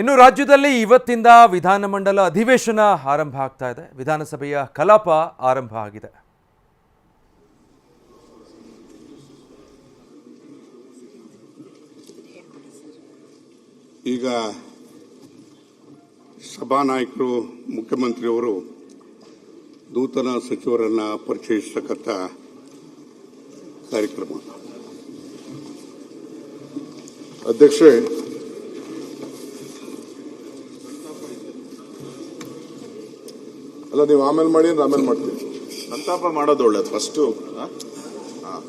ಇನ್ನು ರಾಜ್ಯದಲ್ಲಿ ಇವತ್ತಿಂದ ವಿಧಾನಮಂಡಲ ಅಧಿವೇಶನ ಆರಂಭ ಆಗ್ತಾ ಇದೆ. ವಿಧಾನಸಭೆಯ ಕಲಾಪ ಆರಂಭ ಆಗಿದೆ. ಈಗ ಸಭಾನಾಯಕರು ಮುಖ್ಯಮಂತ್ರಿಯವರು ನೂತನ ಸಚಿವರನ್ನು ಪರಿಚಯಿಸತಕ್ಕಂಥ ಕಾರ್ಯಕ್ರಮ. ಅಧ್ಯಕ್ಷರೇ, ಅಲ್ಲ ನೀವು ಆಮೇಲೆ ಮಾಡಿ ಅಂದ್ರೆ ಆಮೇಲೆ ಮಾಡ್ತೀವಿ. ಸಂತಾಪ ಮಾಡೋದು ಒಳ್ಳೇದು ಫಸ್ಟು.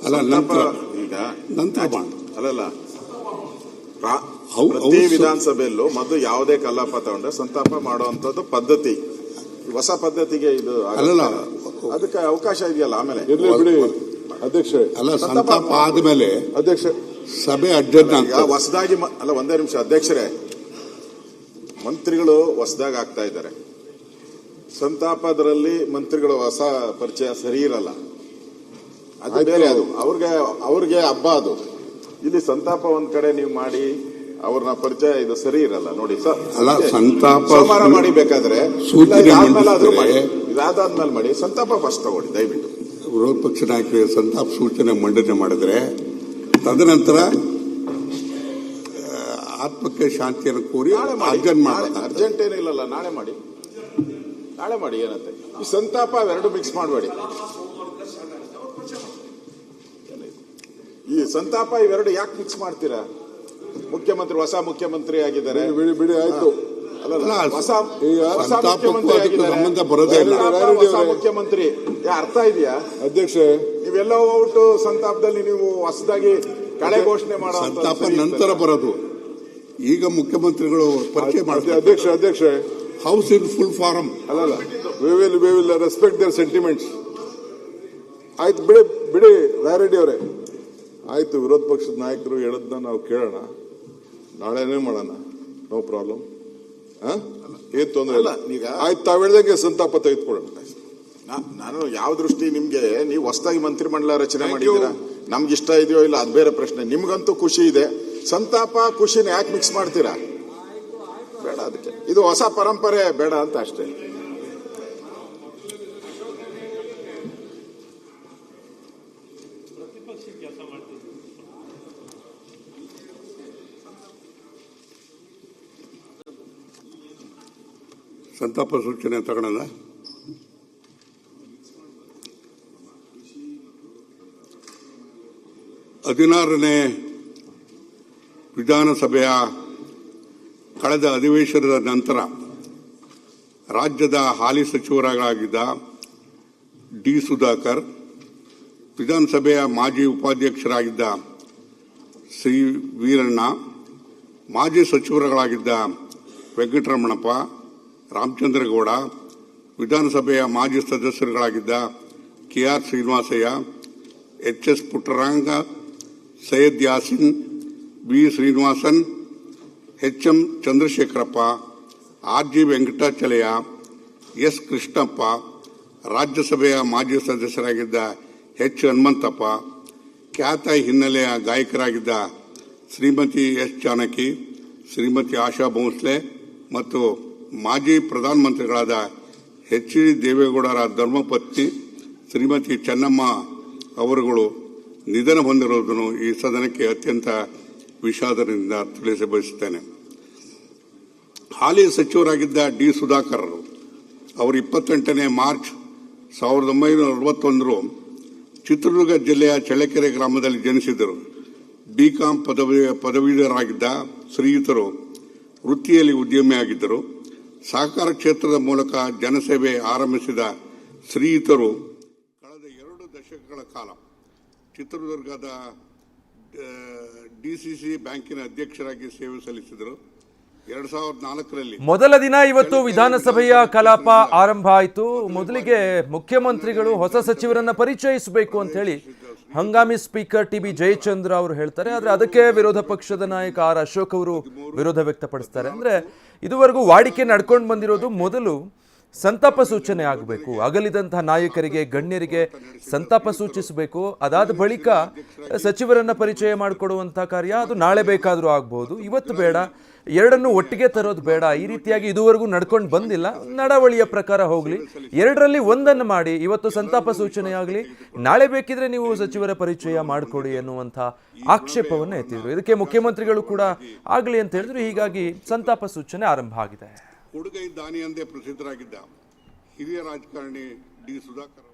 ಅಲ್ಲ ನಂತರ ಈಗ ನಂತರ ಅಲ್ಲಲ್ಲ ಪ್ರತಿ ವಿಧಾನಸಭೆಯಲ್ಲೂ ಮೊದಲು ಯಾವುದೇ ಕಲಾಪ ತಗೊಂಡ್ರೆ ಸಂತಾಪ ಮಾಡುವಂತದ್ದು ಪದ್ಧತಿ. ಹೊಸ ಪದ್ಧತಿಗೆ ಇದು ಅಲ್ಲಲ್ಲ, ಅದಕ್ಕೆ ಅವಕಾಶ ಇದೆಯಲ್ಲ ಆಮೇಲೆ ಇರ್ಲಿ ಬಿಡಿ ಅಧ್ಯಕ್ಷರೇ. ಅಲ್ಲ ಸಂತಾಪ ಆದ್ಮೇಲೆ ಅಧ್ಯಕ್ಷ ಸಭೆ ಅಡ್ಜರ್ನ್ ಈಗ ಹೊಸದಾಗಿ ಅಲ್ಲ ಒಂದೇ ನಿಮಿಷ ಅಧ್ಯಕ್ಷರೇ, ಮಂತ್ರಿಗಳು ಹೊಸದಾಗಿ ಆಗ್ತಾ ಇದ್ದಾರೆ. ಸಂತಾಪದಲ್ಲಿ ಮಂತ್ರಿಗಳು ಹೊಸ ಪರಿಚಯ ಸರಿ ಇರಲ್ಲ, ಅದು ಬೇರೆ. ಅದು ಅವ್ರಿಗೆ ಹಬ್ಬ. ಅದು ಇಲ್ಲಿ ಸಂತಾಪ ಒಂದ್ ಕಡೆ ನೀವು ಮಾಡಿ ಅವ್ರನ್ನ ಪರಿಚಯ ಇದು ಸರಿ ಇರಲ್ಲ ನೋಡಿ ಸರ್. ಅಲ್ಲ ಸಂತಾಪ ಸೋಮವಾರ ಮಾಡಿ ಬೇಕಾದ್ರೆ ಇದಾದ್ಮೇಲೆ ಮಾಡಿ. ಸಂತಾಪ ಫಸ್ಟ್ ತಗೊಳ್ಳಿ ದಯವಿಟ್ಟು. ವಿರೋಧ ಪಕ್ಷ ನಾಯಕರಿಗೆ ಸಂತಾಪ ಸೂಚನೆ ಮಂಡನೆ ಮಾಡಿದ್ರೆ ತದನಂತರ ಆತ್ಮಕ್ಕೆ ಶಾಂತಿಯನ್ನು ಕೋರಿ ಅರ್ಜೆಂಟ್ ಮಾಡ್ತಾರೆ. ಅರ್ಜೆಂಟ್ ಏನಿಲ್ಲಲ್ಲ, ನಾಳೆ ಮಾಡಿ. ನಾಳೆ ಮಾಡಿ, ಏನಂತೆ ಈ ಸಂತಾಪ ಅವೆರಡು ಮಿಕ್ಸ್ ಮಾಡಬೇಡಿ. ಈ ಸಂತಾಪ ಇವೆರಡು ಯಾಕೆ ಮಿಕ್ಸ್ ಮಾಡ್ತೀರಾ? ಮುಖ್ಯಮಂತ್ರಿ ಹೊಸ ಮುಖ್ಯಮಂತ್ರಿ ಆಗಿದ್ದಾರೆ. ಬಿಡಿ ಬಿಡಿ ಆಯ್ತು. ಹೊಸ ಮುಖ್ಯಮಂತ್ರಿ ಆಗಿದ್ದಾರೆ, ಸಂಬಂಧ ಬರೋದೇ ಇಲ್ಲ. ಹೊಸ ಮುಖ್ಯಮಂತ್ರಿ ಅರ್ಥ ಇದೆಯಾ ಅಧ್ಯಕ್ಷ? ನೀವೆಲ್ಲ ಹೋಗ್ಬಿಟ್ಟು ಸಂತಾಪದಲ್ಲಿ ನೀವು ಹೊಸದಾಗಿ ಕಳೆ ಘೋಷಣೆ ಮಾಡೋ ಸಂತಾಪ ನಂತರ ಬರೋದು. ಈಗ ಮುಖ್ಯಮಂತ್ರಿಗಳು ಪರಿಚಯ ಮಾಡ್ತಾರೆ. ಅಧ್ಯಕ್ಷ ಹೌಸ್ ಇನ್ ಫುಲ್ ಫಾರಂ. ಅಲ್ಲಲ್ಲ, we will respect their sentiments. ಆಯ್ತು ಬಿಡಿ ಬಿಡಿ ರಾಯರೆಡ್ಡಿ ಅವರೇ, ಆಯ್ತು. ವಿರೋಧ ಪಕ್ಷದ ನಾಯಕರು ಹೇಳದ್ನ ನಾವು ಕೇಳೋಣ, ನಾಳೆನೇ ಮಾಡೋಣ, ನೋ ಪ್ರಾಬ್ಲಮ್. ಏನ್ ತೊಂದರೆ ಇಲ್ಲ. ಈಗ ಆಯ್ತು, ತಾವ್ ಹೇಳ್ದಂಗೆ ಸಂತಾಪ ತೆಗೆದುಕೊಳ್ಳೋಣ. ನಾನು ಯಾವ ದೃಷ್ಟಿ ನಿಮ್ಗೆ, ನೀವು ಹೊಸದಾಗಿ ಮಂತ್ರಿಮಂಡಲ ರಚನೆ ಮಾಡಿದ್ದೀರಾ, ನಮ್ಗೆ ಇಷ್ಟ ಇದೆಯೋ ಇಲ್ಲ ಅದು ಬೇರೆ ಪ್ರಶ್ನೆ. ನಿಮ್ಗಂತೂ ಖುಷಿ ಇದೆ. ಸಂತಾಪ ಖುಷಿನ ಯಾಕೆ ಮಿಕ್ಸ್ ಮಾಡ್ತೀರಾ? ಬೇಡ, ಅದಕ್ಕೆ ಇದು ಹೊಸ ಪರಂಪರೆ ಬೇಡ ಅಂತ ಅಷ್ಟೇ. ಸಂತಾಪ ಸೂಚನೆ ತಗೊಳ್ಳೋಣ. ಹದಿನಾರನೇ ವಿಧಾನಸಭೆಯ ಕಳೆದ ಅಧಿವೇಶನದ ನಂತರ ರಾಜ್ಯದ ಹಾಲಿ ಸಚಿವರಾಗಿದ್ದ ಡಿ ಸುಧಾಕರ್, ವಿಧಾನಸಭೆಯ ಮಾಜಿ ಉಪಾಧ್ಯಕ್ಷರಾಗಿದ್ದ ಶ್ರೀ ವೀರಣ್ಣ, ಮಾಜಿ ಸಚಿವರುಗಳಾಗಿದ್ದ ವೆಂಕಟರಮಣಪ್ಪ, ರಾಮಚಂದ್ರಗೌಡ, ವಿಧಾನಸಭೆಯ ಮಾಜಿ ಸದಸ್ಯರುಗಳಾಗಿದ್ದ K R Srinivasaiah, H S. Puttaranga, Syed Yasin, B Srinivasan, H M. Chandrashekharappa, R G. Venkatachalaiah, S. Krishnappa, ರಾಜ್ಯಸಭೆಯ ಮಾಜಿ ಸದಸ್ಯರಾಗಿದ್ದ ಎಚ್. ಹನುಮಂತಪ್ಪ, ಖ್ಯಾತ ಹಿನ್ನೆಲೆಯ ಗಾಯಕರಾಗಿದ್ದ ಶ್ರೀಮತಿ ಎಸ್. ಜಾನಕಿ, ಶ್ರೀಮತಿ ಆಶಾ ಭೋಂಸ್ಲೆ ಮತ್ತು ಮಾಜಿ ಪ್ರಧಾನಮಂತ್ರಿಗಳಾದ ಎಚ್. ಡಿ. ದೇವೇಗೌಡರ ಧರ್ಮಪತ್ನಿ ಶ್ರೀಮತಿ ಚೆನ್ನಮ್ಮ ಅವರುಗಳು ನಿಧನ ಹೊಂದಿರುವುದನ್ನು ಈ ಸದನಕ್ಕೆ ಅತ್ಯಂತ ವಿಷಾದದಿಂದ ತಿಳಿಸ ಬಯಸುತ್ತೇನೆ. ಹಾಲಿ ಸಚಿವರಾಗಿದ್ದ ಡಿ ಸುಧಾಕರ್ ಅವರು 28ನೇ ಮಾರ್ಚ್ 1961 ಚಿತ್ರದುರ್ಗ ಜಿಲ್ಲೆಯ ಚಳ್ಳಕೆರೆ ಗ್ರಾಮದಲ್ಲಿ ಜನಿಸಿದರು. ಬಿಕಾಂ ಪದವೀಧರರಾಗಿದ್ದ ಶ್ರೀಯುತರು ವೃತ್ತಿಯಲ್ಲಿ ಉದ್ಯಮಿಯಾಗಿದ್ದರು. ಸಹಕಾರ ಕ್ಷೇತ್ರದ ಮೂಲಕ ಜನಸೇವೆ ಆರಂಭಿಸಿದ ಶ್ರೀಯುತರು ಕಳೆದ 2 ದಶಕಗಳ ಕಾಲ ಚಿತ್ರದುರ್ಗದ ಡಿಸಿಸಿ ಬ್ಯಾಂಕಿನ ಅಧ್ಯಕ್ಷರಾಗಿ ಸೇವೆ ಸಲ್ಲಿಸಿದರು. 2004ರಲ್ಲಿ ಮೊದಲ ದಿನ ಇವತ್ತು ವಿಧಾನಸಭೆಯ ಕಲಾಪ ಆರಂಭ ಆಯಿತು. ಮೊದಲಿಗೆ ಮುಖ್ಯಮಂತ್ರಿಗಳು ಹೊಸ ಸಚಿವರನ್ನ ಪರಿಚಯಿಸಬೇಕು ಅಂತ ಹೇಳಿ ಹಂಗಾಮಿ ಸ್ಪೀಕರ್ ಟಿ.ಬಿ. ಜಯಚಂದ್ರ ಅವರು ಹೇಳ್ತಾರೆ. ಆದರೆ ಅದಕ್ಕೆ ವಿರೋಧ ಪಕ್ಷದ ನಾಯಕ ಆರ್ ಅಶೋಕ್ ಅವರು ವಿರೋಧ ವ್ಯಕ್ತಪಡಿಸ್ತಾರೆ. ಅಂದರೆ ಇದುವರೆಗೂ ವಾಡಿಕೆ ನಡ್ಕೊಂಡು ಬಂದಿರೋದು, ಮೊದಲು ಸಂತಾಪ ಸೂಚನೆ ಆಗಬೇಕು. ಅಗಲಿದಂತಹ ನಾಯಕರಿಗೆ, ಗಣ್ಯರಿಗೆ ಸಂತಾಪ ಸೂಚಿಸಬೇಕು. ಅದಾದ ಬಳಿಕ ಸಚಿವರನ್ನ ಪರಿಚಯ ಮಾಡಿಕೊಡುವಂಥ ಕಾರ್ಯ ಅದು ನಾಳೆ ಬೇಕಾದರೂ ಆಗ್ಬೋದು, ಇವತ್ತು ಬೇಡ. ಎರಡನ್ನೂ ಒಟ್ಟಿಗೆ ತರೋದು ಬೇಡ. ಈ ರೀತಿಯಾಗಿ ಇದುವರೆಗೂ ನಡ್ಕೊಂಡು ಬಂದಿಲ್ಲ. ನಡವಳಿಯ ಪ್ರಕಾರ ಹೋಗಲಿ, ಎರಡರಲ್ಲಿ ಒಂದನ್ನು ಮಾಡಿ. ಇವತ್ತು ಸಂತಾಪ ಸೂಚನೆ ಆಗಲಿ, ನಾಳೆ ಬೇಕಿದ್ರೆ ನೀವು ಸಚಿವರ ಪರಿಚಯ ಮಾಡಿಕೊಡಿ ಅನ್ನುವಂಥ ಆಕ್ಷೇಪವನ್ನು ಎತ್ತಿದ್ರು. ಇದಕ್ಕೆ ಮುಖ್ಯಮಂತ್ರಿಗಳು ಕೂಡ ಆಗಲಿ ಅಂತ ಹೇಳಿದ್ರು. ಹೀಗಾಗಿ ಸಂತಾಪ ಸೂಚನೆ ಆರಂಭ ಆಗಿದೆ. ಕೊಡುಗೈ ದಾನಿ ಎಂದೇ ಪ್ರಸಿದ್ಧರಾಗಿದ್ದ ಹಿರಿಯ ರಾಜಕಾರಣಿ ಡಿ. ಸುಧಾಕರ್